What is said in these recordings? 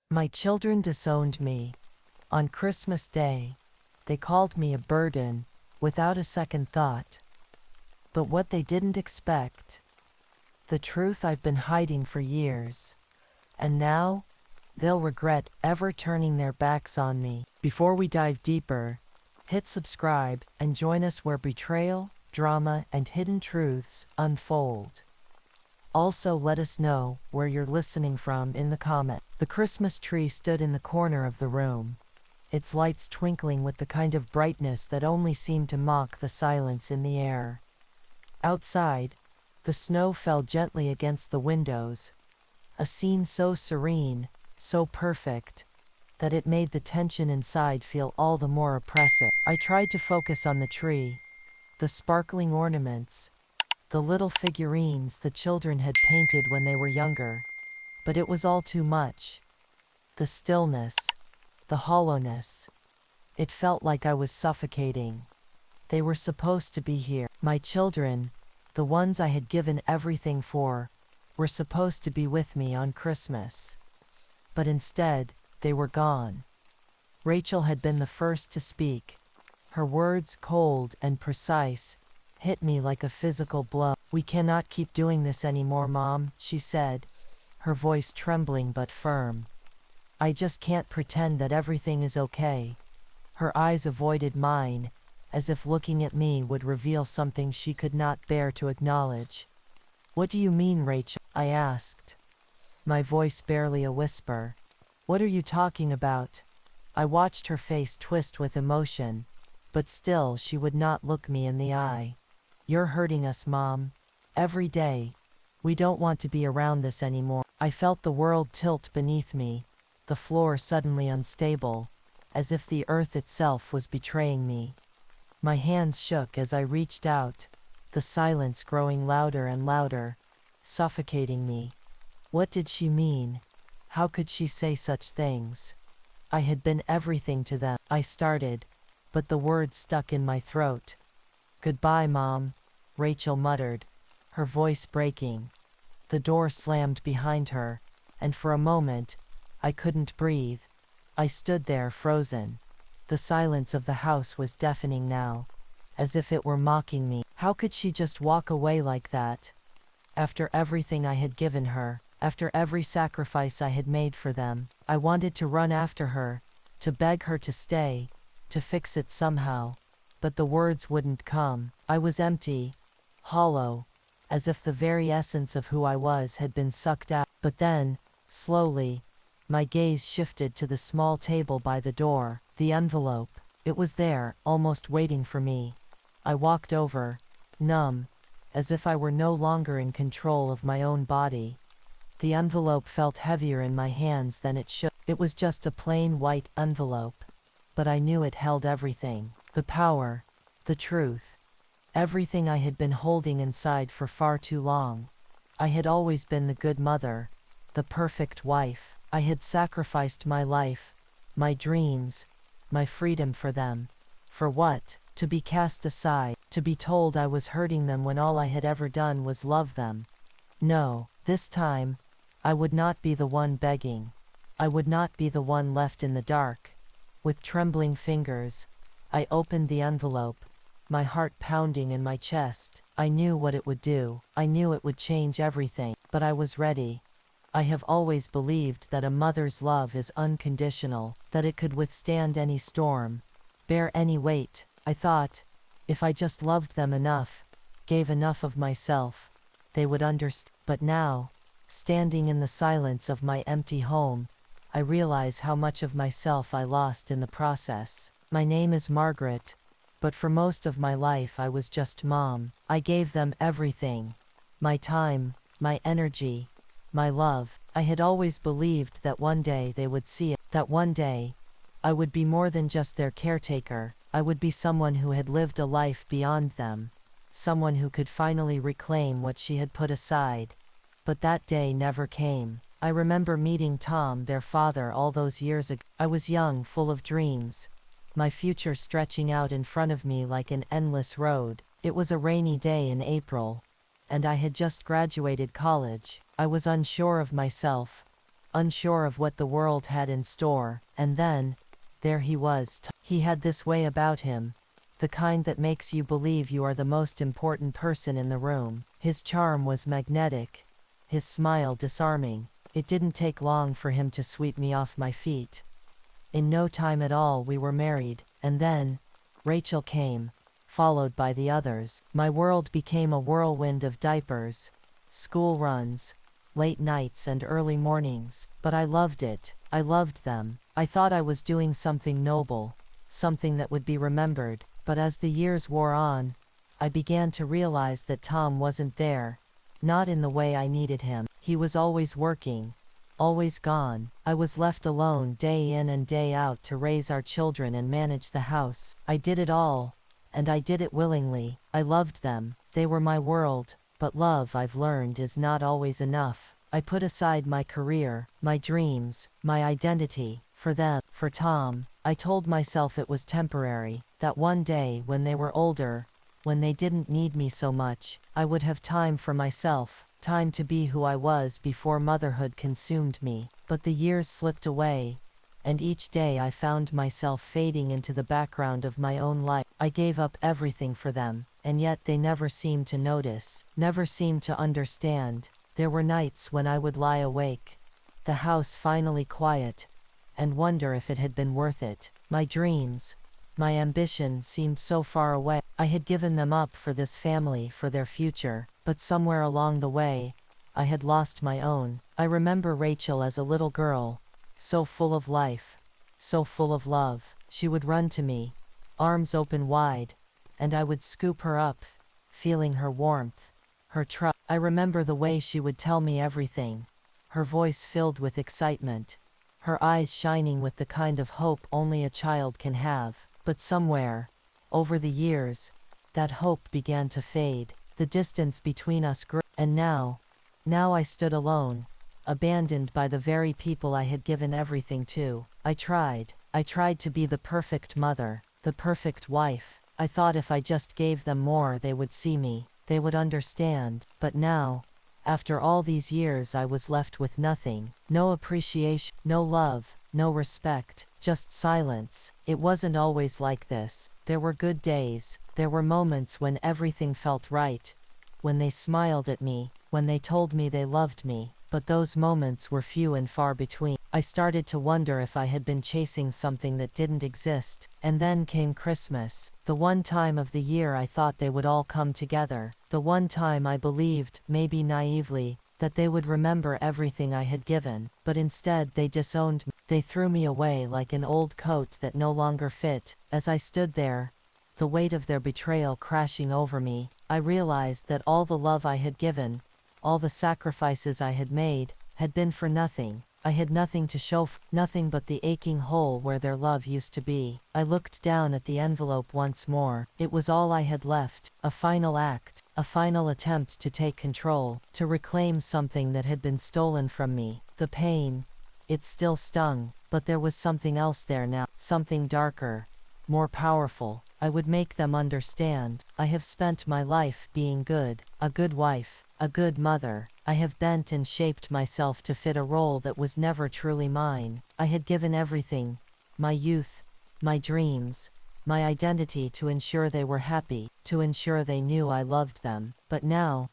My children disowned me. On Christmas Day, they called me a burden, without a second thought. But what they didn't expect, the truth I've been hiding for years. And now, they'll regret ever turning their backs on me. Before we dive deeper, hit subscribe and join us where betrayal, drama, and hidden truths unfold. Also, let us know where you're listening from in the comments. The Christmas tree stood in the corner of the room, its lights twinkling with the kind of brightness that only seemed to mock the silence in the air. Outside, the snow fell gently against the windows, a scene so serene, so perfect, that it made the tension inside feel all the more oppressive. I tried to focus on the tree, the sparkling ornaments, the little figurines the children had painted when they were younger, but it was all too much. The stillness, the hollowness. It felt like I was suffocating. They were supposed to be here. My children, the ones I had given everything for, were supposed to be with me on Christmas. But instead, they were gone. Rachel had been the first to speak. Her words, cold and precise, hit me like a physical blow. "We cannot keep doing this anymore, Mom," she said, her voice trembling but firm. "I just can't pretend that everything is okay." Her eyes avoided mine, as if looking at me would reveal something she could not bear to acknowledge. "What do you mean, Rachel?" I asked, my voice barely a whisper. "What are you talking about?" I watched her face twist with emotion, but still she would not look me in the eye. "You're hurting us, Mom. Every day. We don't want to be around this anymore." I felt the world tilt beneath me, the floor suddenly unstable, as if the earth itself was betraying me. My hands shook as I reached out, the silence growing louder and louder, suffocating me. What did she mean? How could she say such things? I had been everything to them. I started, but the words stuck in my throat. "Goodbye, Mom," Rachel muttered, her voice breaking. The door slammed behind her, and for a moment, I couldn't breathe. I stood there frozen. The silence of the house was deafening now, as if it were mocking me. How could she just walk away like that? After everything I had given her, after every sacrifice I had made for them, I wanted to run after her, to beg her to stay, to fix it somehow. But the words wouldn't come. I was empty, hollow, as if the very essence of who I was had been sucked out. But then, slowly, my gaze shifted to the small table by the door, the envelope. It was there, almost waiting for me. I walked over, numb, as if I were no longer in control of my own body. The envelope felt heavier in my hands than it should. It was just a plain white envelope, but I knew it held everything. The power, the truth, everything I had been holding inside for far too long. I had always been the good mother, the perfect wife. I had sacrificed my life, my dreams, my freedom for them. For what? To be cast aside, to be told I was hurting them when all I had ever done was love them. No, this time, I would not be the one begging. I would not be the one left in the dark. With trembling fingers, I opened the envelope, my heart pounding in my chest. I knew what it would do. I knew it would change everything. But I was ready. I have always believed that a mother's love is unconditional, that it could withstand any storm, bear any weight. I thought, if I just loved them enough, gave enough of myself, they would understand. But now, standing in the silence of my empty home, I realize how much of myself I lost in the process. My name is Margaret, but for most of my life I was just Mom. I gave them everything. My time, my energy, my love. I had always believed that one day they would see it, that one day, I would be more than just their caretaker. I would be someone who had lived a life beyond them, someone who could finally reclaim what she had put aside. But that day never came. I remember meeting Tom, their father, all those years ago. I was young, full of dreams, my future stretching out in front of me like an endless road. It was a rainy day in April, and I had just graduated college. I was unsure of myself, unsure of what the world had in store, and then, there he was. He had this way about him, the kind that makes you believe you are the most important person in the room. His charm was magnetic, his smile disarming. It didn't take long for him to sweep me off my feet. In no time at all we were married, and then, Rachel came, followed by the others. My world became a whirlwind of diapers, school runs, late nights and early mornings. But I loved it. I loved them. I thought I was doing something noble, something that would be remembered. But as the years wore on, I began to realize that Tom wasn't there, not in the way I needed him. He was always working, always gone. I was left alone day in and day out to raise our children and manage the house. I did it all, and I did it willingly. I loved them. They were my world, but love, I've learned, is not always enough. I put aside my career, my dreams, my identity, for them, for Tom. I told myself it was temporary, that one day when they were older, when they didn't need me so much, I would have time for myself, time to be who I was before motherhood consumed me. But the years slipped away, and each day I found myself fading into the background of my own life. I gave up everything for them, and yet they never seemed to notice, never seemed to understand. There were nights when I would lie awake, the house finally quiet, and wonder if it had been worth it. My dreams, my ambition seemed so far away. I had given them up for this family, for their future, but somewhere along the way, I had lost my own. I remember Rachel as a little girl, so full of life, so full of love. She would run to me, arms open wide, and I would scoop her up, feeling her warmth, her trust. I remember the way she would tell me everything, her voice filled with excitement, her eyes shining with the kind of hope only a child can have. But somewhere, over the years, that hope began to fade. The distance between us grew, and now I stood alone, abandoned by the very people I had given everything to. I tried to be the perfect mother, the perfect wife. I thought if I just gave them more, they would see me, they would understand. But now, after all these years, I was left with nothing. No appreciation, no love, no respect, just silence. It wasn't always like this. There were good days, there were moments when everything felt right, when they smiled at me, when they told me they loved me, but those moments were few and far between. I started to wonder if I had been chasing something that didn't exist. And then came Christmas, the one time of the year I thought they would all come together, the one time I believed, maybe naively, that they would remember everything I had given. But instead they disowned me. They threw me away like an old coat that no longer fit. As I stood there, the weight of their betrayal crashing over me, I realized that all the love I had given, all the sacrifices I had made, had been for nothing. I had nothing to show, nothing but the aching hole where their love used to be. I looked down at the envelope once more. It was all I had left, a final act, a final attempt to take control, to reclaim something that had been stolen from me. The pain, it still stung, but there was something else there now, something darker, more powerful. I would make them understand. I have spent my life being good, a good wife, a good mother. I have bent and shaped myself to fit a role that was never truly mine. I had given everything, my youth, my dreams, my identity, to ensure they were happy, to ensure they knew I loved them. But now,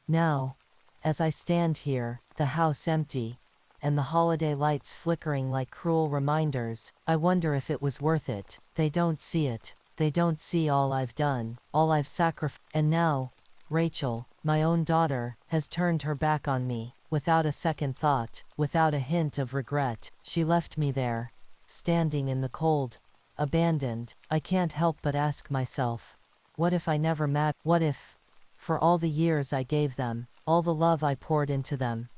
as I stand here, the house empty, and the holiday lights flickering like cruel reminders, I wonder if it was worth it. They don't see it. They don't see all I've done, all I've sacrificed. And now, Rachel, my own daughter, has turned her back on me, without a second thought, without a hint of regret. She left me there, standing in the cold, abandoned. I can't help but ask myself, what if I never mattered? What if, for all the years I gave them, all the love I poured into them,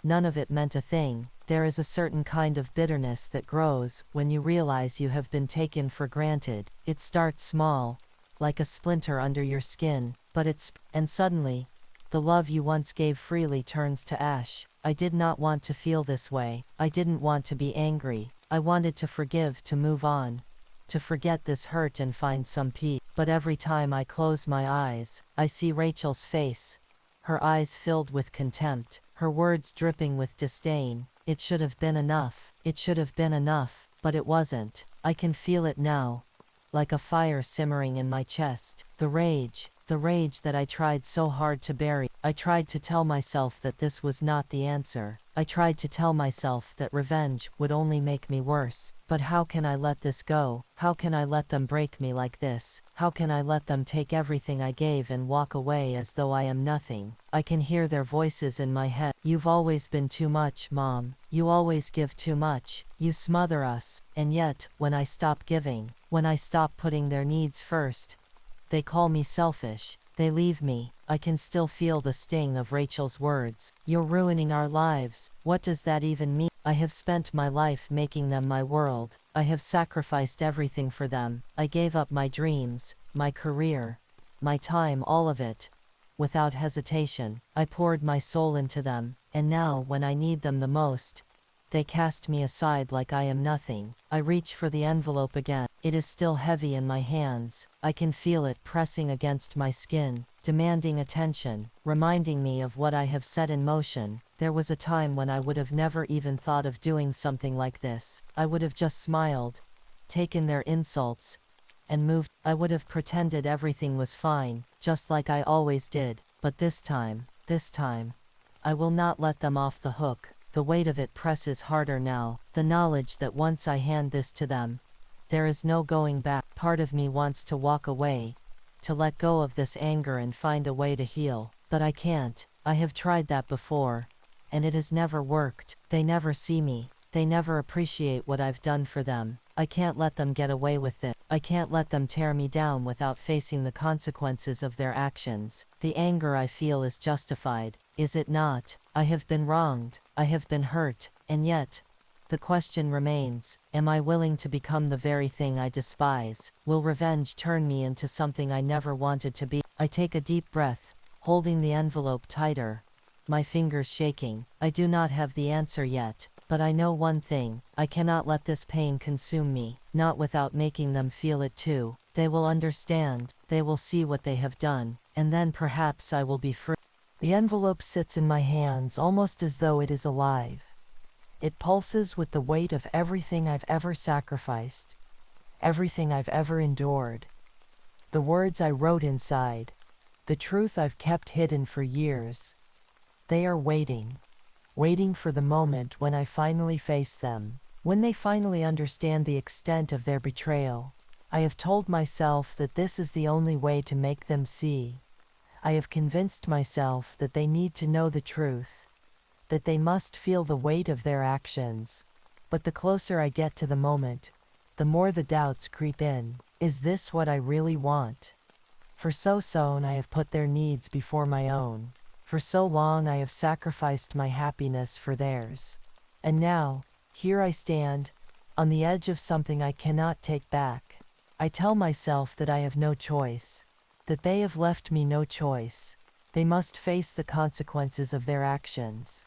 none of it meant a thing? There is a certain kind of bitterness that grows when you realize you have been taken for granted. It starts small, like a splinter under your skin, and suddenly, the love you once gave freely turns to ash. I did not want to feel this way. I didn't want to be angry. I wanted to forgive, to move on, to forget this hurt and find some peace. But every time I close my eyes, I see Rachel's face, her eyes filled with contempt, her words dripping with disdain. It should have been enough. It should have been enough, but it wasn't. I can feel it now, like a fire simmering in my chest. The rage that I tried so hard to bury. I tried to tell myself that this was not the answer. I tried to tell myself that revenge would only make me worse. But how can I let this go? How can I let them break me like this? How can I let them take everything I gave and walk away as though I am nothing? I can hear their voices in my head. You've always been too much, Mom. You always give too much. You smother us. And yet, when I stop giving, when I stop putting their needs first, they call me selfish. They leave me. I can still feel the sting of Rachel's words. You're ruining our lives. What does that even mean? I have spent my life making them my world. I have sacrificed everything for them. I gave up my dreams, my career, my time, all of it. Without hesitation, I poured my soul into them. And now, when I need them the most, they cast me aside like I am nothing. I reach for the envelope again. It is still heavy in my hands. I can feel it pressing against my skin, demanding attention, reminding me of what I have set in motion. There was a time when I would have never even thought of doing something like this. I would have just smiled, taken their insults, and moved. I would have pretended everything was fine, just like I always did. But this time, I will not let them off the hook. The weight of it presses harder now. The knowledge that once I hand this to them, there is no going back. Part of me wants to walk away, to let go of this anger and find a way to heal. But I can't. I have tried that before, and it has never worked. They never see me. They never appreciate what I've done for them. I can't let them get away with it. I can't let them tear me down without facing the consequences of their actions. The anger I feel is justified, is it not? I have been wronged. I have been hurt. And yet, the question remains, am I willing to become the very thing I despise? Will revenge turn me into something I never wanted to be? I take a deep breath, holding the envelope tighter, my fingers shaking. I do not have the answer yet, but I know one thing. I cannot let this pain consume me, not without making them feel it too. They will understand, they will see what they have done, and then perhaps I will be free. The envelope sits in my hands almost as though it is alive. It pulses with the weight of everything I've ever sacrificed, everything I've ever endured, the words I wrote inside, the truth I've kept hidden for years. They are waiting for the moment when I finally face them, when they finally understand the extent of their betrayal. I have told myself that this is the only way to make them see. I have convinced myself that they need to know the truth, that they must feel the weight of their actions. But the closer I get to the moment, the more the doubts creep in. Is this what I really want? For so long I have put their needs before my own. For so long I have sacrificed my happiness for theirs. And now, here I stand, on the edge of something I cannot take back. I tell myself that I have no choice, that they have left me no choice. They must face the consequences of their actions.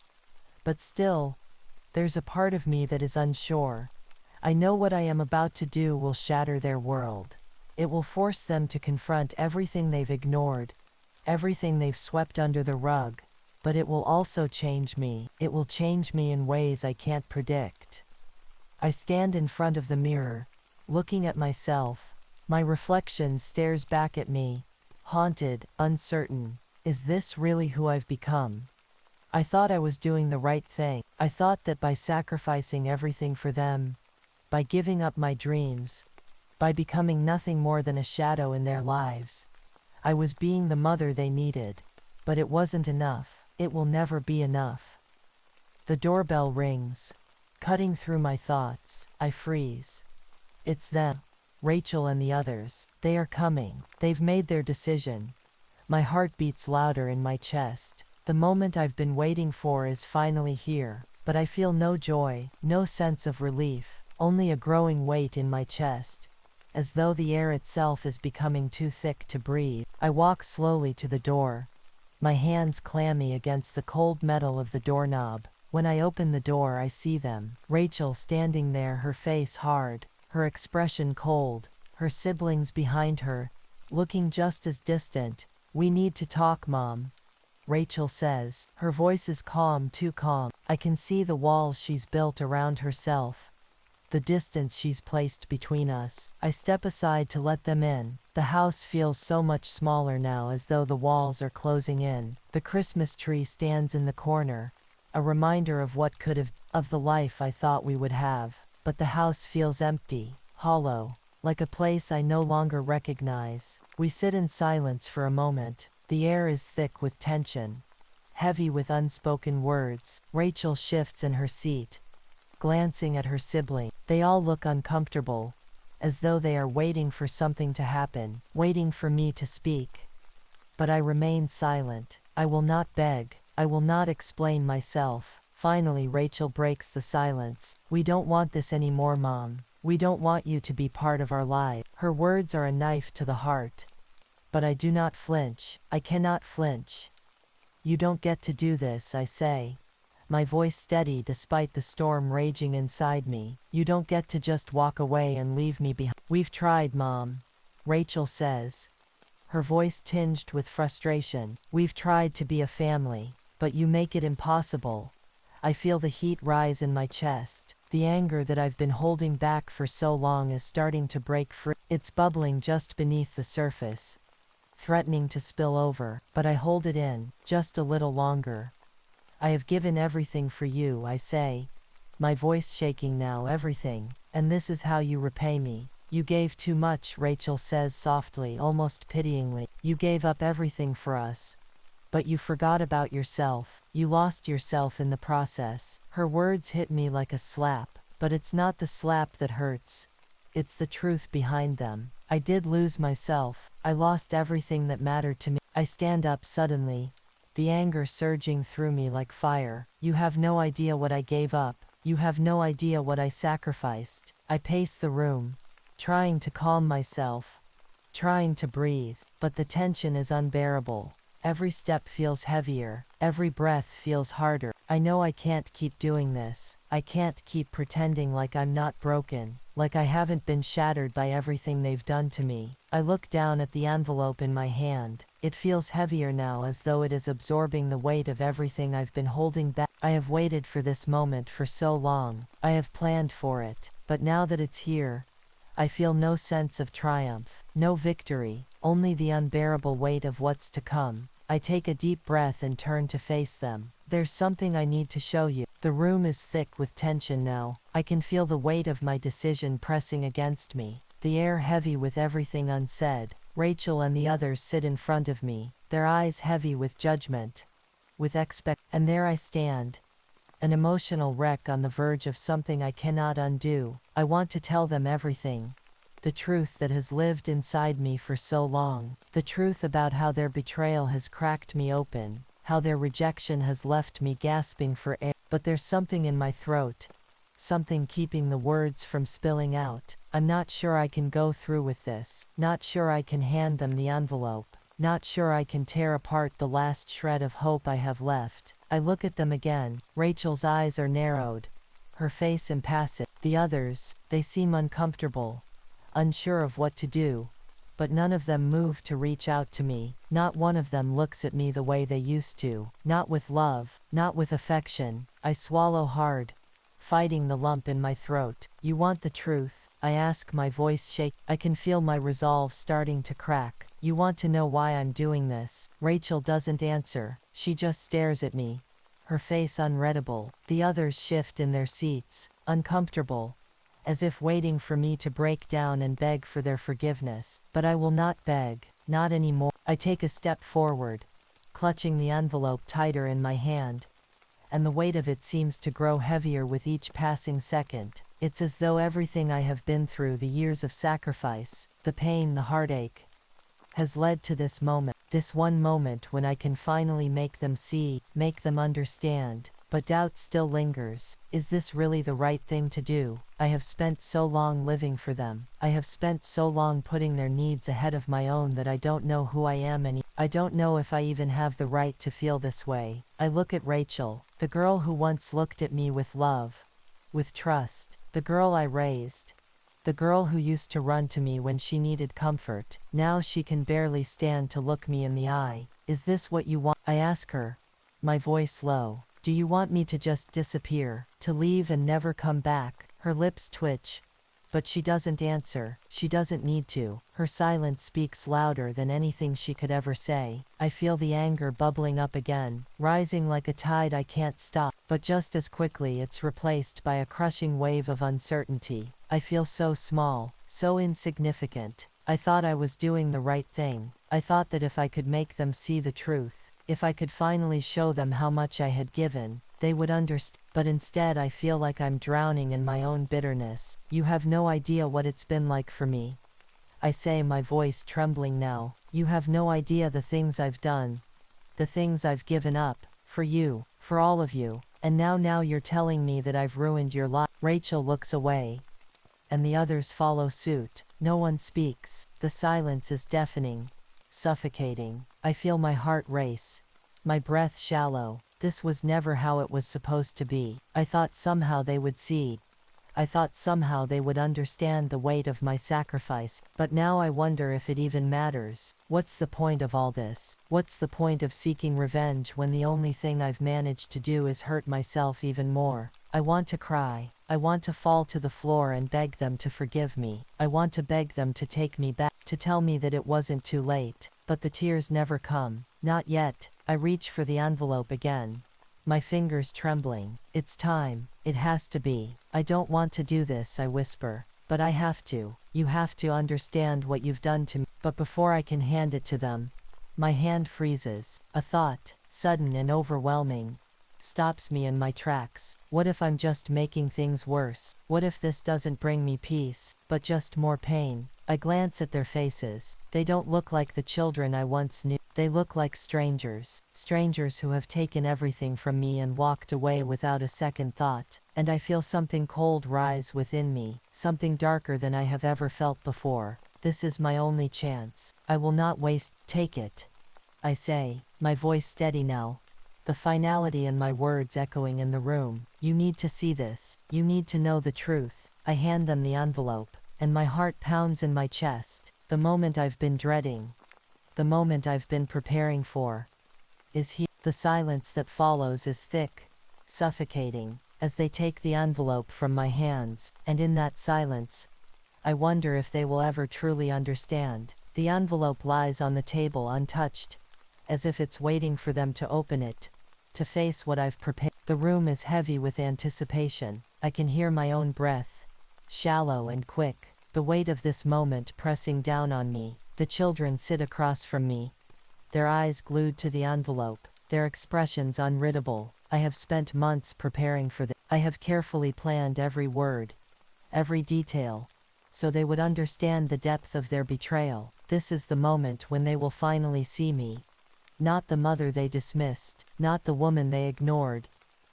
But still, there's a part of me that is unsure. I know what I am about to do will shatter their world. It will force them to confront everything they've ignored, everything they've swept under the rug. But it will also change me. It will change me in ways I can't predict. I stand in front of the mirror, looking at myself. My reflection stares back at me, haunted, uncertain. Is this really who I've become? I thought I was doing the right thing. I thought that by sacrificing everything for them, by giving up my dreams, by becoming nothing more than a shadow in their lives, I was being the mother they needed. But it wasn't enough. It will never be enough. The doorbell rings, cutting through my thoughts. I freeze. It's them, Rachel and the others. They are coming. They've made their decision. My heart beats louder in my chest. The moment I've been waiting for is finally here. But I feel no joy, no sense of relief, only a growing weight in my chest, as though the air itself is becoming too thick to breathe. I walk slowly to the door, my hands clammy against the cold metal of the doorknob. When I open the door, I see them. Rachel standing there, her face hard, her expression cold, her siblings behind her, looking just as distant. We need to talk, Mom. Rachel says. Her voice is calm, too calm. I can see the walls she's built around herself, the distance she's placed between us. I step aside to let them in. The house feels so much smaller now, as though the walls are closing in. The Christmas tree stands in the corner, a reminder of what could have, of the life I thought we would have. But the house feels empty, hollow, like a place I no longer recognize. We sit in silence for a moment. The air is thick with tension, heavy with unspoken words. Rachel shifts in her seat, glancing at her sibling. They all look uncomfortable, as though they are waiting for something to happen, waiting for me to speak. But I remain silent. I will not beg. I will not explain myself. Finally, Rachel breaks the silence. We don't want this anymore, Mom. We don't want you to be part of our lives. Her words are a knife to the heart. But I do not flinch. I cannot flinch. You don't get to do this, I say, my voice steady despite the storm raging inside me. You don't get to just walk away and leave me behind. We've tried, Mom, Rachel says, her voice tinged with frustration. We've tried to be a family, but you make it impossible. I feel the heat rise in my chest. The anger that I've been holding back for so long is starting to break free. It's bubbling just beneath the surface, threatening to spill over, but I hold it in, just a little longer. I have given everything for you, I say, my voice shaking now. Everything, and this is how you repay me. You gave too much, Rachel says softly, almost pityingly. You gave up everything for us, but you forgot about yourself. You lost yourself in the process. Her words hit me like a slap, but it's not the slap that hurts. It's the truth behind them. I did lose myself. I lost everything that mattered to me. I stand up suddenly, the anger surging through me like fire. You have no idea what I gave up. You have no idea what I sacrificed. I pace the room, trying to calm myself, trying to breathe, but the tension is unbearable. Every step feels heavier. Every breath feels harder. I know I can't keep doing this. I can't keep pretending like I'm not broken, like I haven't been shattered by everything they've done to me. I look down at the envelope in my hand. It feels heavier now, as though it is absorbing the weight of everything I've been holding back. I have waited for this moment for so long. I have planned for it. But now that it's here, I feel no sense of triumph, no victory, only the unbearable weight of what's to come. I take a deep breath and turn to face them. There's something I need to show you. The room is thick with tension now. I can feel the weight of my decision pressing against me, the air heavy with everything unsaid. Rachel and the others sit in front of me, their eyes heavy with judgment, with and there I stand, an emotional wreck on the verge of something I cannot undo. I want to tell them everything. The truth that has lived inside me for so long. The truth about how their betrayal has cracked me open, how their rejection has left me gasping for air. But there's something in my throat, something keeping the words from spilling out. I'm not sure I can go through with this. Not sure I can hand them the envelope. Not sure I can tear apart the last shred of hope I have left. I look at them again. Rachel's eyes are narrowed, her face impassive. The others, they seem uncomfortable, unsure of what to do, but none of them move to reach out to me. Not one of them looks at me the way they used to. Not with love, not with affection. I swallow hard, fighting the lump in my throat. You want the truth? I ask, my voice shake. I can feel my resolve starting to crack. You want to know why I'm doing this? Rachel doesn't answer. She just stares at me, her face unreadable. The others shift in their seats, uncomfortable, as if waiting for me to break down and beg for their forgiveness. But I will not beg, not anymore. I take a step forward, clutching the envelope tighter in my hand, and the weight of it seems to grow heavier with each passing second. It's as though everything I have been through, the years of sacrifice, the pain, the heartache, has led to this moment, this one moment when I can finally make them see, make them understand. But doubt still lingers. Is this really the right thing to do? I have spent so long living for them. I have spent so long putting their needs ahead of my own that I don't know who I am anymore. I don't know if I even have the right to feel this way. I look at Rachel, the girl who once looked at me with love, with trust, the girl I raised, the girl who used to run to me when she needed comfort. Now she can barely stand to look me in the eye. Is this what you want? I ask her, my voice low. Do you want me to just disappear, to leave and never come back? Her lips twitch, but she doesn't answer. She doesn't need to. Her silence speaks louder than anything she could ever say. I feel the anger bubbling up again, rising like a tide I can't stop. But just as quickly it's replaced by a crushing wave of uncertainty. I feel so small, so insignificant. I thought I was doing the right thing. I thought that if I could make them see the truth, if I could finally show them how much I had given, they would understand. But instead I feel like I'm drowning in my own bitterness. You have no idea what it's been like for me. I say, my voice trembling now. You have no idea the things I've done, the things I've given up, for you, for all of you. And now you're telling me that I've ruined your life. Rachel looks away, and the others follow suit. No one speaks. The silence is deafening, suffocating. I feel my heart race, my breath shallow. This was never how it was supposed to be. I thought somehow they would see. I thought somehow they would understand the weight of my sacrifice. But now I wonder if it even matters. What's the point of all this? What's the point of seeking revenge when the only thing I've managed to do is hurt myself even more? I want to cry. I want to fall to the floor and beg them to forgive me. I want to beg them to take me back, to tell me that it wasn't too late. But the tears never come. Not yet. I reach for the envelope again, my fingers trembling. It's time. It has to be. I don't want to do this, I whisper. But I have to. You have to understand what you've done to me. But before I can hand it to them, my hand freezes. A thought, sudden and overwhelming, stops me in my tracks. What if I'm just making things worse? What if this doesn't bring me peace, but just more pain? I glance at their faces. They don't look like the children I once knew. They look like strangers. Strangers who have taken everything from me and walked away without a second thought. And I feel something cold rise within me, something darker than I have ever felt before. This is my only chance. I will not waste. Take it, I say, my voice steady now, the finality in my words echoing in the room. You need to see this. You need to know the truth. I hand them the envelope, and my heart pounds in my chest. The moment I've been dreading, the moment I've been preparing for, is here. The silence that follows is thick, suffocating, as they take the envelope from my hands. And in that silence, I wonder if they will ever truly understand. The envelope lies on the table untouched, as if it's waiting for them to open it, to face what I've prepared. The room is heavy with anticipation. I can hear my own breath, shallow and quick, the weight of this moment pressing down on me. The children sit across from me, their eyes glued to the envelope, their expressions unreadable. I have spent months preparing for this. I have carefully planned every word, every detail, so they would understand the depth of their betrayal. This is the moment when they will finally see me. Not the mother they dismissed, not the woman they ignored,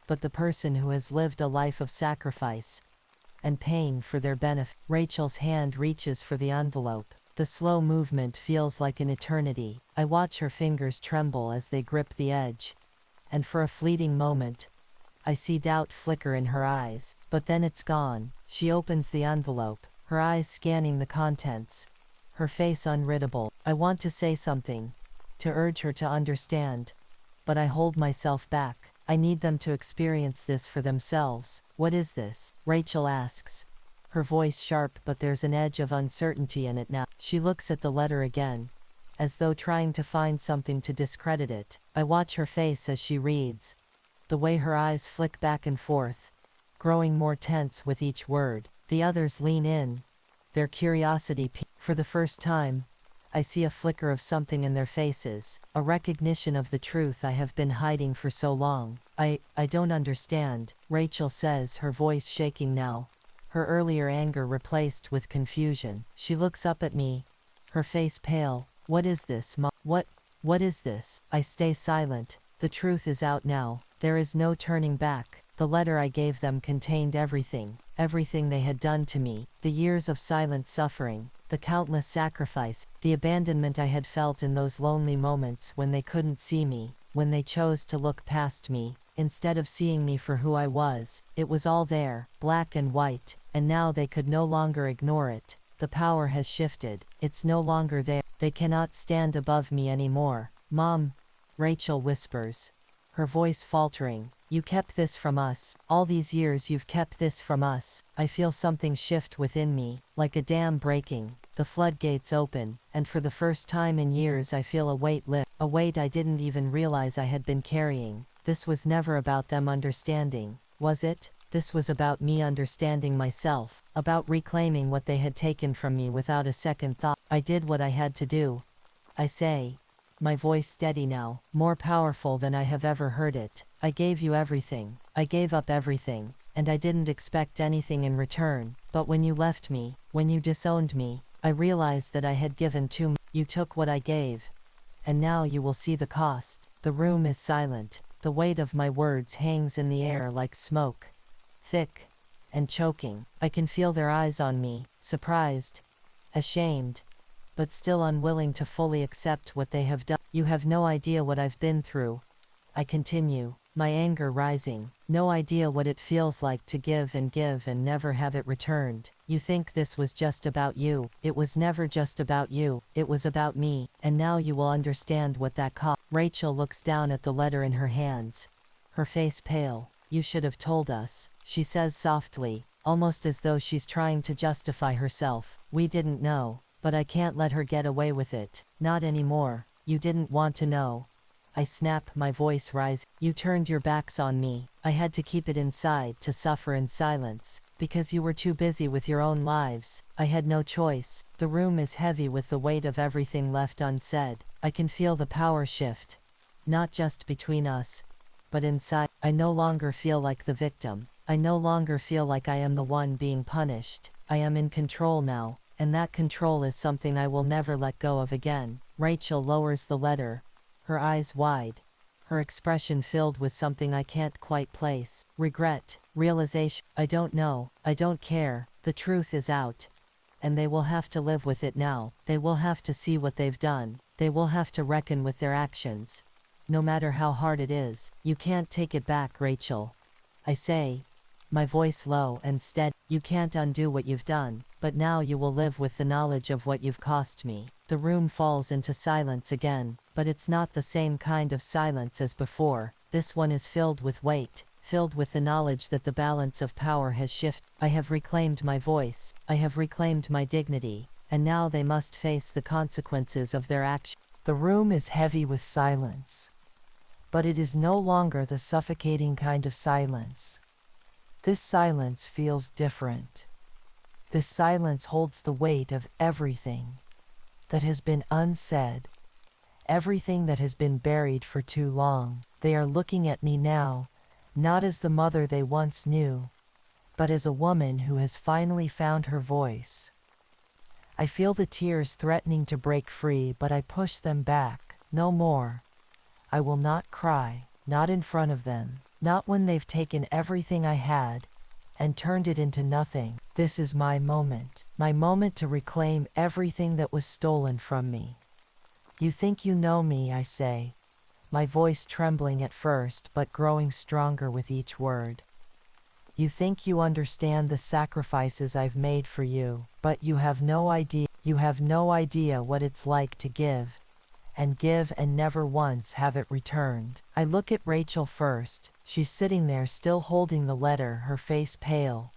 but the person who has lived a life of sacrifice and pain for their benefit. Rachel's hand reaches for the envelope. The slow movement feels like an eternity. I watch her fingers tremble as they grip the edge, and for a fleeting moment, I see doubt flicker in her eyes. But then it's gone. She opens the envelope, her eyes scanning the contents, her face unreadable. I want to say something, to urge her to understand, but I hold myself back. I need them to experience this for themselves. What is this? Rachel asks, her voice sharp, but there's an edge of uncertainty in it now. She looks at the letter again, as though trying to find something to discredit it. I watch her face as she reads, the way her eyes flick back and forth, growing more tense with each word. The others lean in, their curiosity for the first time, I see a flicker of something in their faces, a recognition of the truth I have been hiding for so long. I don't understand, Rachel says, her voice shaking now, her earlier anger replaced with confusion. She looks up at me, her face pale. What is this, Mom? What is this? I stay silent. The truth is out now. There is no turning back. The letter I gave them contained everything they had done to me, the years of silent suffering, the countless sacrifice, the abandonment I had felt in those lonely moments when they couldn't see me, when they chose to look past me, instead of seeing me for who I was. It was all there, black and white, and now they could no longer ignore it. The power has shifted. It's no longer there. They cannot stand above me anymore. Mom, Rachel whispers, her voice faltering. You kept this from us. All these years you've kept this from us. I feel something shift within me, like a dam breaking. The floodgates open, and for the first time in years I feel a weight lift. A weight I didn't even realize I had been carrying. This was never about them understanding, was it? This was about me understanding myself, about reclaiming what they had taken from me without a second thought. I did what I had to do, I say, my voice steady now, more powerful than I have ever heard it. I gave you everything. I gave up everything, and I didn't expect anything in return. But when you left me, when you disowned me, I realized that I had given too much. You took what I gave, and now you will see the cost. The room is silent. The weight of my words hangs in the air like smoke, thick and choking. I can feel their eyes on me, surprised, ashamed, but still unwilling to fully accept what they have done. You have no idea what I've been through, I continue, my anger rising. No idea what it feels like to give and never have it returned. You think this was just about you. It was never just about you. It was about me, and now you will understand what that cost. Rachel looks down at the letter in her hands, her face pale. You should have told us, she says softly, almost as though she's trying to justify herself. We didn't know. But I can't let her get away with it. Not anymore. You didn't want to know. I snap, my voice rising. You turned your backs on me. I had to keep it inside, to suffer in silence, because you were too busy with your own lives. I had no choice. The room is heavy with the weight of everything left unsaid. I can feel the power shift. Not just between us, but inside. I no longer feel like the victim. I no longer feel like I am the one being punished. I am in control now. And that control is something I will never let go of again. Rachel lowers the letter, her eyes wide, her expression filled with something I can't quite place. Regret, realization. I don't know, I don't care. The truth is out, and they will have to live with it now. They will have to see what they've done. They will have to reckon with their actions, no matter how hard it is. You can't take it back, Rachel, I say, my voice low and steady. You can't undo what you've done, but now you will live with the knowledge of what you've cost me. The room falls into silence again, but it's not the same kind of silence as before. This one is filled with weight, filled with the knowledge that the balance of power has shifted. I have reclaimed my voice, I have reclaimed my dignity, and now they must face the consequences of their actions. The room is heavy with silence, but it is no longer the suffocating kind of silence. This silence feels different. This silence holds the weight of everything that has been unsaid, everything that has been buried for too long. They are looking at me now, not as the mother they once knew, but as a woman who has finally found her voice. I feel the tears threatening to break free, but I push them back. No more. I will not cry, not in front of them. Not when they've taken everything I had and turned it into nothing. This is my moment to reclaim everything that was stolen from me. You think you know me, I say, my voice trembling at first but growing stronger with each word. You think you understand the sacrifices I've made for you, but you have no idea. You have no idea what it's like to give and never once have it returned. I look at Rachel first. She's sitting there still holding the letter, her face pale,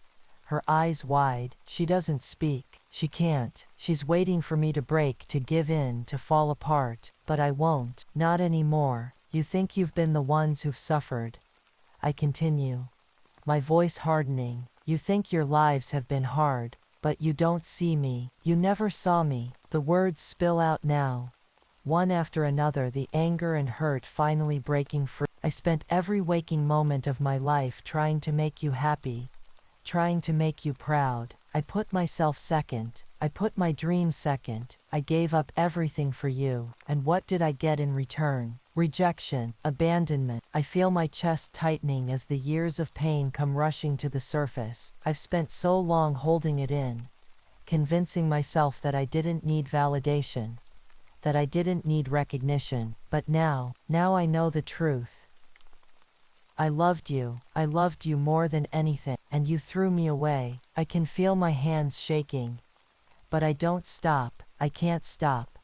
her eyes wide. She doesn't speak. She can't. She's waiting for me to break, to give in, to fall apart. But I won't. Not anymore. You think you've been the ones who've suffered, I continue, my voice hardening. You think your lives have been hard, but you don't see me. You never saw me. The words spill out now, one after another, the anger and hurt finally breaking free. I spent every waking moment of my life trying to make you happy, trying to make you proud. I put myself second. I put my dreams second. I gave up everything for you. And what did I get in return? Rejection, abandonment. I feel my chest tightening as the years of pain come rushing to the surface. I've spent so long holding it in, convincing myself that I didn't need validation, that I didn't need recognition. But now I know the truth. I loved you more than anything, and you threw me away. I can feel my hands shaking, but I don't stop. I can't stop.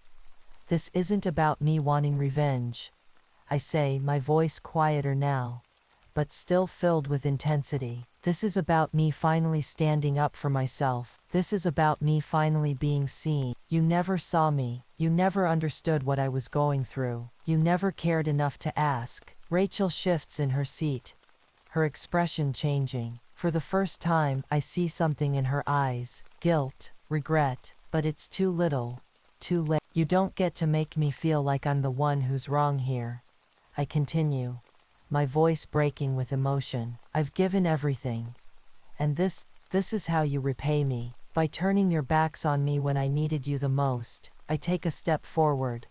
This isn't about me wanting revenge. I say, my voice quieter now, but still filled with intensity. This is about me finally standing up for myself. This is about me finally being seen. You never saw me. You never understood what I was going through. You never cared enough to ask. Rachel shifts in her seat, her expression changing. For the first time, I see something in her eyes. Guilt, regret, but it's too little, too late. You don't get to make me feel like I'm the one who's wrong here. I continue, my voice breaking with emotion. I've given everything. And this is how you repay me. By turning your backs on me when I needed you the most. I take a step forward,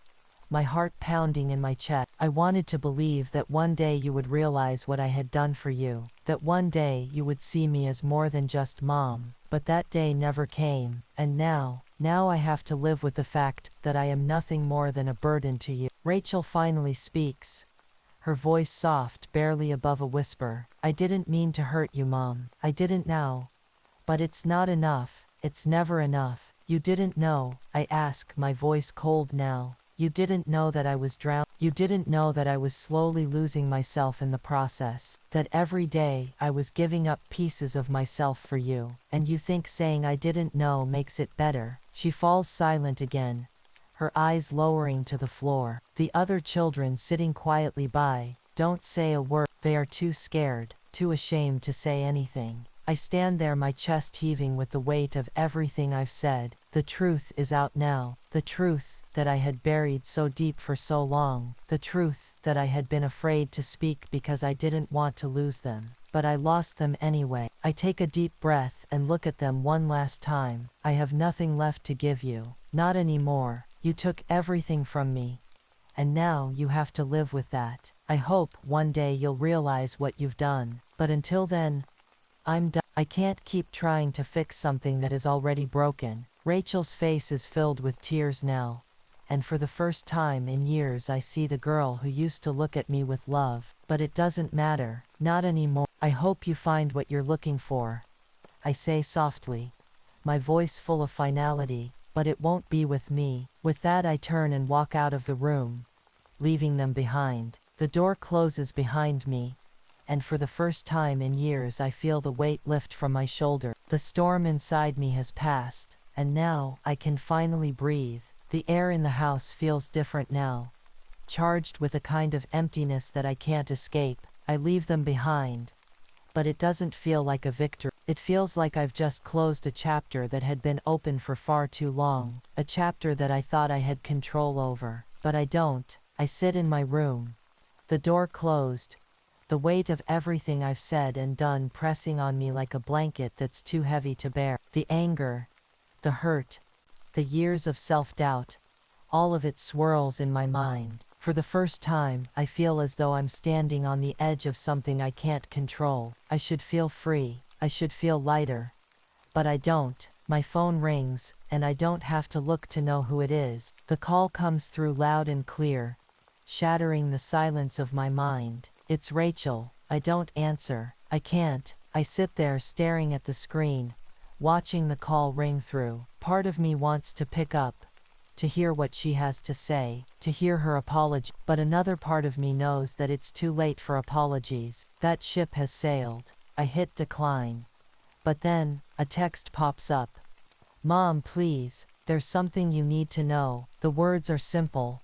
my heart pounding in my chest. I wanted to believe that one day you would realize what I had done for you, that one day you would see me as more than just mom. But that day never came, and now I have to live with the fact that I am nothing more than a burden to you. Rachel finally speaks, her voice soft, barely above a whisper. I didn't mean to hurt you, Mom. I didn't now. But it's not enough. It's never enough. You didn't know, I ask, my voice cold now. You didn't know that I was drowned. You didn't know that I was slowly losing myself in the process. That every day I was giving up pieces of myself for you. And you think saying I didn't know makes it better. She falls silent again, her eyes lowering to the floor. The other children sitting quietly by don't say a word. They are too scared, too ashamed to say anything. I stand there, my chest heaving with the weight of everything I've said. The truth is out now. The truth that I had buried so deep for so long. The truth that I had been afraid to speak because I didn't want to lose them. But I lost them anyway. I take a deep breath and look at them one last time. I have nothing left to give you. Not anymore. You took everything from me. And now you have to live with that. I hope one day you'll realize what you've done. But until then, I'm done. I can't keep trying to fix something that is already broken. Rachel's face is filled with tears now. And for the first time in years I see the girl who used to look at me with love. But it doesn't matter. Not anymore. I hope you find what you're looking for, I say softly, my voice full of finality, but it won't be with me. With that I turn and walk out of the room, leaving them behind. The door closes behind me, and for the first time in years I feel the weight lift from my shoulder. The storm inside me has passed, and now I can finally breathe. The air in the house feels different now, charged with a kind of emptiness that I can't escape. I leave them behind, but it doesn't feel like a victory. It feels like I've just closed a chapter that had been open for far too long, a chapter that I thought I had control over. But I don't. I sit in my room, the door closed, the weight of everything I've said and done pressing on me like a blanket that's too heavy to bear. The anger, the hurt, the years of self-doubt, all of it swirls in my mind. For the first time, I feel as though I'm standing on the edge of something I can't control. I should feel free. I should feel lighter. But I don't. My phone rings, and I don't have to look to know who it is. The call comes through loud and clear, shattering the silence of my mind. It's Rachel. I don't answer. I can't. I sit there staring at the screen, watching the call ring through. Part of me wants to pick up, to hear what she has to say, to hear her apology. But another part of me knows that it's too late for apologies. That ship has sailed. I hit decline. But then, a text pops up. Mom, please, there's something you need to know. The words are simple,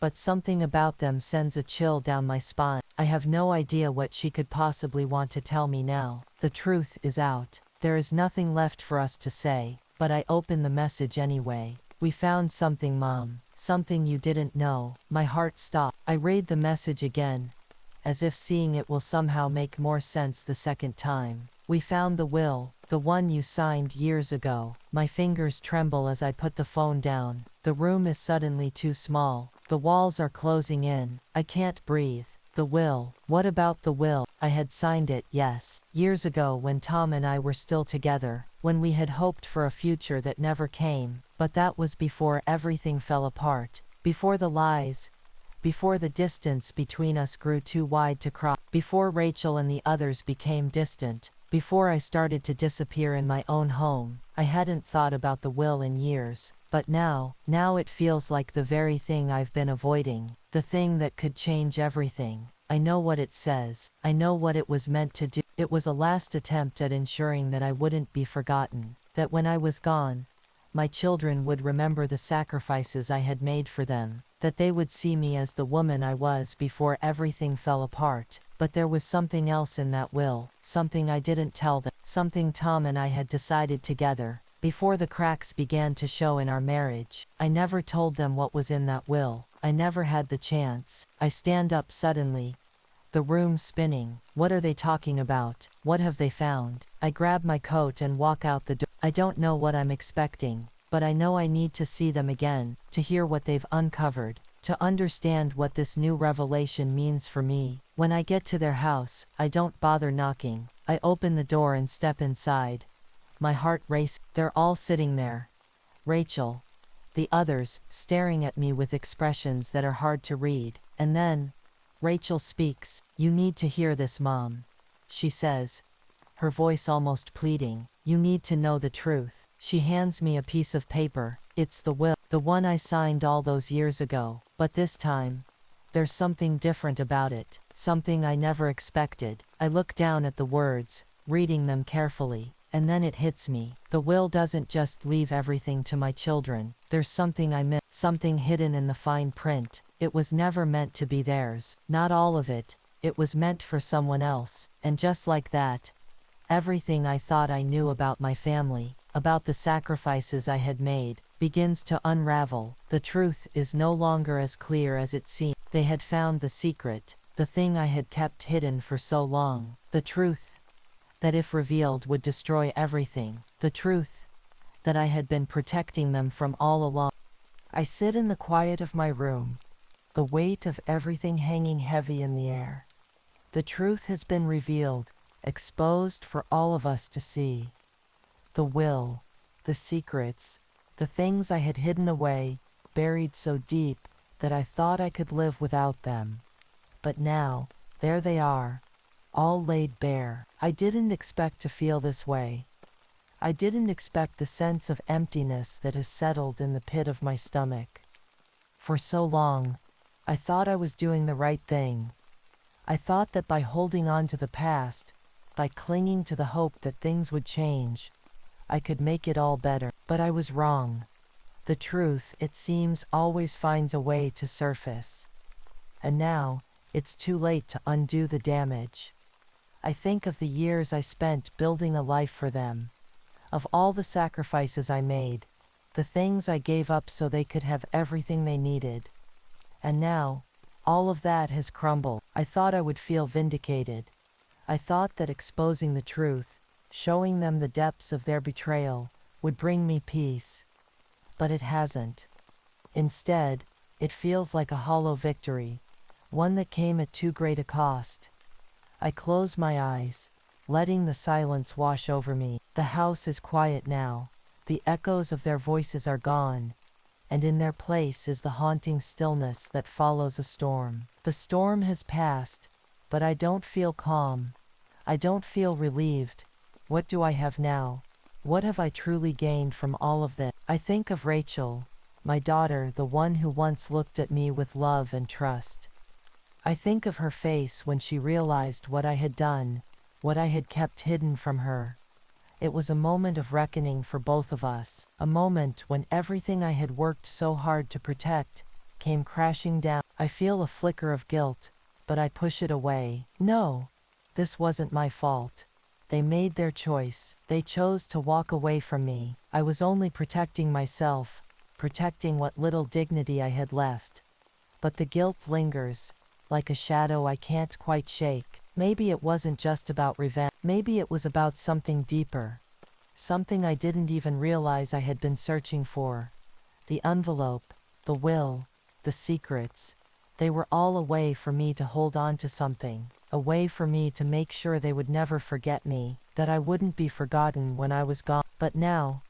but something about them sends a chill down my spine. I have no idea what she could possibly want to tell me now. The truth is out. There is nothing left for us to say, but I open the message anyway. We found something, Mom. Something you didn't know. My heart stopped. I read the message again, as if seeing it will somehow make more sense the second time. We found the will, the one you signed years ago. My fingers tremble as I put the phone down. The room is suddenly too small. The walls are closing in. I can't breathe. The will. What about the will? I had signed it, yes. Years ago when Tom and I were still together, when we had hoped for a future that never came. But that was before everything fell apart. Before the lies. Before the distance between us grew too wide to cross. Before Rachel and the others became distant. Before I started to disappear in my own home. I hadn't thought about the will in years. But now it feels like the very thing I've been avoiding. The thing that could change everything. I know what it says. I know what it was meant to do. It was a last attempt at ensuring that I wouldn't be forgotten, that when I was gone, my children would remember the sacrifices I had made for them, that they would see me as the woman I was before everything fell apart. But there was something else in that will, something I didn't tell them, something Tom and I had decided together, before the cracks began to show in our marriage. I never told them what was in that will. I never had the chance. I stand up suddenly, the room spinning. What are they talking about? What have they found? I grab my coat and walk out the door. I don't know what I'm expecting, but I know I need to see them again, to hear what they've uncovered, to understand what this new revelation means for me. When I get to their house, I don't bother knocking. I open the door and step inside. My heart races. They're all sitting there. Rachel, the others, staring at me with expressions that are hard to read. And then, Rachel speaks. "You need to hear this, Mom," she says, her voice almost pleading. "You need to know the truth." She hands me a piece of paper. It's the will, the one I signed all those years ago. But this time, there's something different about it, something I never expected. I look down at the words, reading them carefully, and then it hits me. The will doesn't just leave everything to my children. There's something I miss, something hidden in the fine print. It was never meant to be theirs. Not all of it. It was meant for someone else. And just like that, everything I thought I knew about my family, about the sacrifices I had made, begins to unravel. The truth is no longer as clear as it seemed. They had found the secret, the thing I had kept hidden for so long. The truth that, if revealed, would destroy everything. The truth that I had been protecting them from all along. I sit in the quiet of my room, the weight of everything hanging heavy in the air. The truth has been revealed, exposed for all of us to see. The will, the secrets, the things I had hidden away, buried so deep that I thought I could live without them. But now, there they are, all laid bare. I didn't expect to feel this way. I didn't expect the sense of emptiness that has settled in the pit of my stomach. For so long, I thought I was doing the right thing. I thought that by holding on to the past, by clinging to the hope that things would change, I could make it all better. But I was wrong. The truth, it seems, always finds a way to surface. And now, it's too late to undo the damage. I think of the years I spent building a life for them, of all the sacrifices I made, the things I gave up so they could have everything they needed. And now, all of that has crumbled. I thought I would feel vindicated. I thought that exposing the truth, showing them the depths of their betrayal, would bring me peace. But it hasn't. Instead, it feels like a hollow victory, one that came at too great a cost. I close my eyes, letting the silence wash over me. The house is quiet now. The echoes of their voices are gone, and in their place is the haunting stillness that follows a storm. The storm has passed, but I don't feel calm. I don't feel relieved. What do I have now? What have I truly gained from all of this? I think of Rachel, my daughter, the one who once looked at me with love and trust. I think of her face when she realized what I had done, what I had kept hidden from her. It was a moment of reckoning for both of us, a moment when everything I had worked so hard to protect came crashing down. I feel a flicker of guilt, but I push it away. No, this wasn't my fault. They made their choice. They chose to walk away from me. I was only protecting myself, protecting what little dignity I had left. But the guilt lingers, like a shadow I can't quite shake. Maybe it wasn't just about revenge. Maybe it was about something deeper. Something I didn't even realize I had been searching for. The envelope, the will, the secrets. They were all a way for me to hold on to something. A way for me to make sure they would never forget me, that I wouldn't be forgotten when I was gone. But now,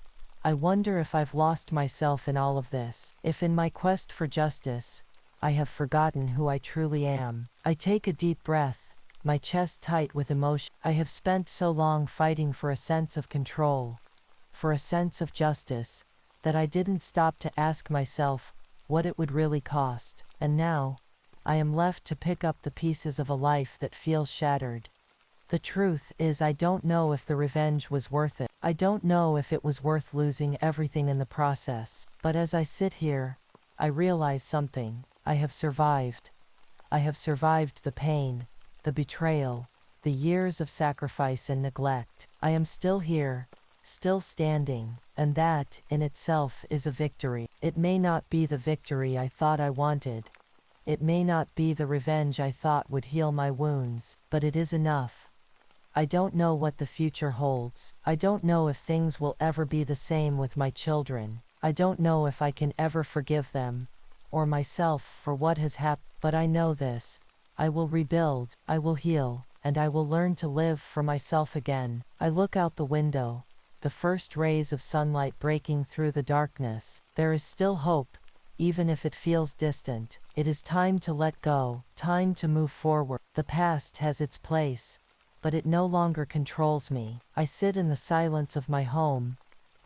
I wonder if I've lost myself in all of this. If in my quest for justice, I have forgotten who I truly am. I take a deep breath, my chest tight with emotion. I have spent so long fighting for a sense of control, for a sense of justice, that I didn't stop to ask myself what it would really cost. And now, I am left to pick up the pieces of a life that feels shattered. The truth is, I don't know if the revenge was worth it. I don't know if it was worth losing everything in the process. But as I sit here, I realize something. I have survived. I have survived the pain, the betrayal, the years of sacrifice and neglect. I am still here, still standing, and that, in itself, is a victory. It may not be the victory I thought I wanted. It may not be the revenge I thought would heal my wounds, but it is enough. I don't know what the future holds. I don't know if things will ever be the same with my children. I don't know if I can ever forgive them, or myself for what has happened. But I know this. I will rebuild, I will heal, and I will learn to live for myself again. I look out the window, the first rays of sunlight breaking through the darkness. There is still hope, even if it feels distant. It is time to let go, time to move forward. The past has its place, but it no longer controls me. I sit in the silence of my home,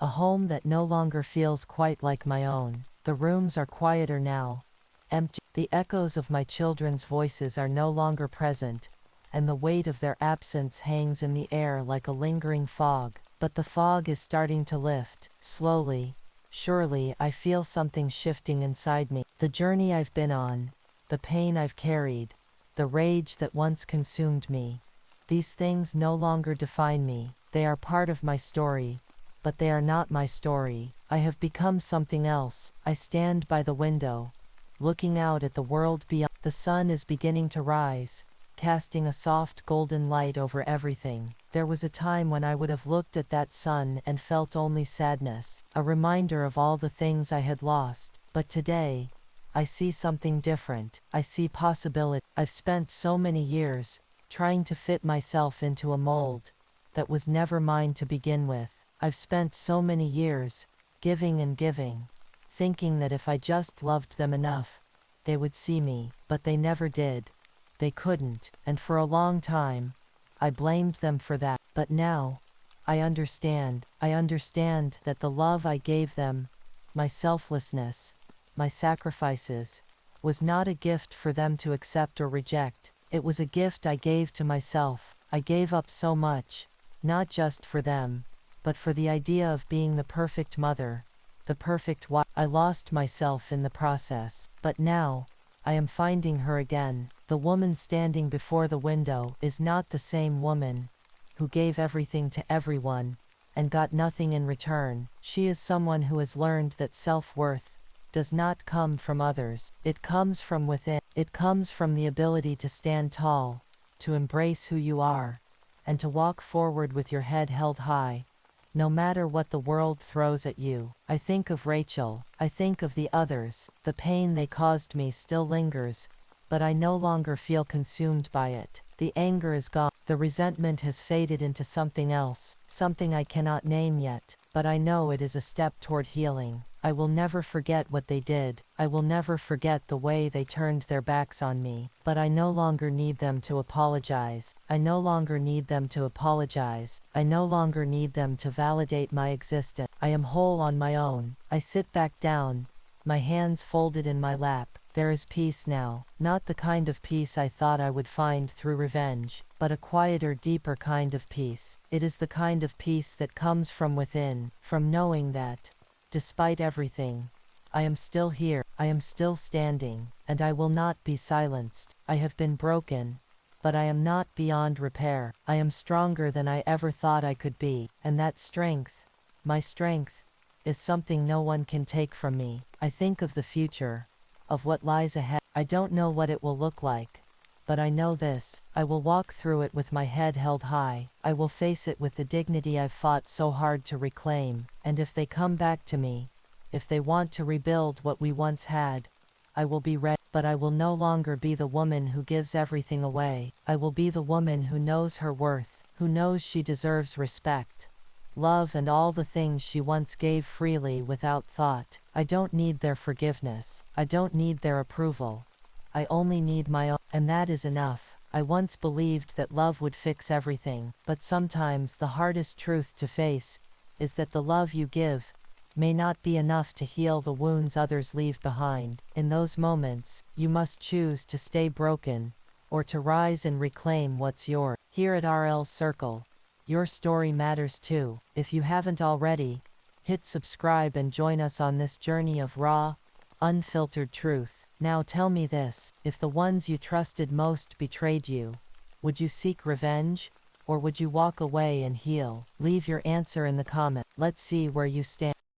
a home that no longer feels quite like my own. The rooms are quieter now, empty. The echoes of my children's voices are no longer present, and the weight of their absence hangs in the air like a lingering fog. But the fog is starting to lift. Slowly, surely, I feel something shifting inside me. The journey I've been on, the pain I've carried, the rage that once consumed me. These things no longer define me. They are part of my story, but they are not my story. I have become something else. I stand by the window, looking out at the world beyond. The sun is beginning to rise, casting a soft golden light over everything. There was a time when I would have looked at that sun and felt only sadness, a reminder of all the things I had lost. But today, I see something different. I see possibility. I've spent so many years trying to fit myself into a mold that was never mine to begin with. I've spent so many years giving and giving, thinking that if I just loved them enough, they would see me, but they never did. They couldn't, and for a long time, I blamed them for that. But now, I understand. I understand that the love I gave them, my selflessness, my sacrifices, was not a gift for them to accept or reject. It was a gift I gave to myself. I gave up so much, not just for them, but for the idea of being the perfect mother, the perfect wife. I lost myself in the process. But now, I am finding her again. The woman standing before the window is not the same woman who gave everything to everyone and got nothing in return. She is someone who has learned that self-worth does not come from others. It comes from within. It comes from the ability to stand tall, to embrace who you are, and to walk forward with your head held high, no matter what the world throws at you. I think of Rachel. I think of the others. The pain they caused me still lingers, but I no longer feel consumed by it. The anger is gone. The resentment has faded into something else, something I cannot name yet, but I know it is a step toward healing. I will never forget what they did. I will never forget the way they turned their backs on me. But I no longer need them to apologize. I no longer need them to apologize. I no longer need them to validate my existence. I am whole on my own. I sit back down, my hands folded in my lap. There is peace now. Not the kind of peace I thought I would find through revenge, but a quieter, deeper kind of peace. It is the kind of peace that comes from within, from knowing that, despite everything, I am still here, I am still standing, and I will not be silenced. I have been broken, but I am not beyond repair. I am stronger than I ever thought I could be, and that strength, my strength, is something no one can take from me. I think of the future, of what lies ahead. I don't know what it will look like, but I know this: I will walk through it with my head held high. I will face it with the dignity I've fought so hard to reclaim, and if they come back to me, if they want to rebuild what we once had, I will be ready. But I will no longer be the woman who gives everything away. I will be the woman who knows her worth, who knows she deserves respect, love, and all the things she once gave freely without thought. I don't need their forgiveness. I don't need their approval. I only need my own, and that is enough. I once believed that love would fix everything, but sometimes the hardest truth to face is that the love you give may not be enough to heal the wounds others leave behind. In those moments, you must choose to stay broken, or to rise and reclaim what's yours. Here at RL's Circle, your story matters too. If you haven't already, hit subscribe and join us on this journey of raw, unfiltered truth. Now tell me this, if the ones you trusted most betrayed you, would you seek revenge, or would you walk away and heal? Leave your answer in the comments. Let's see where you stand.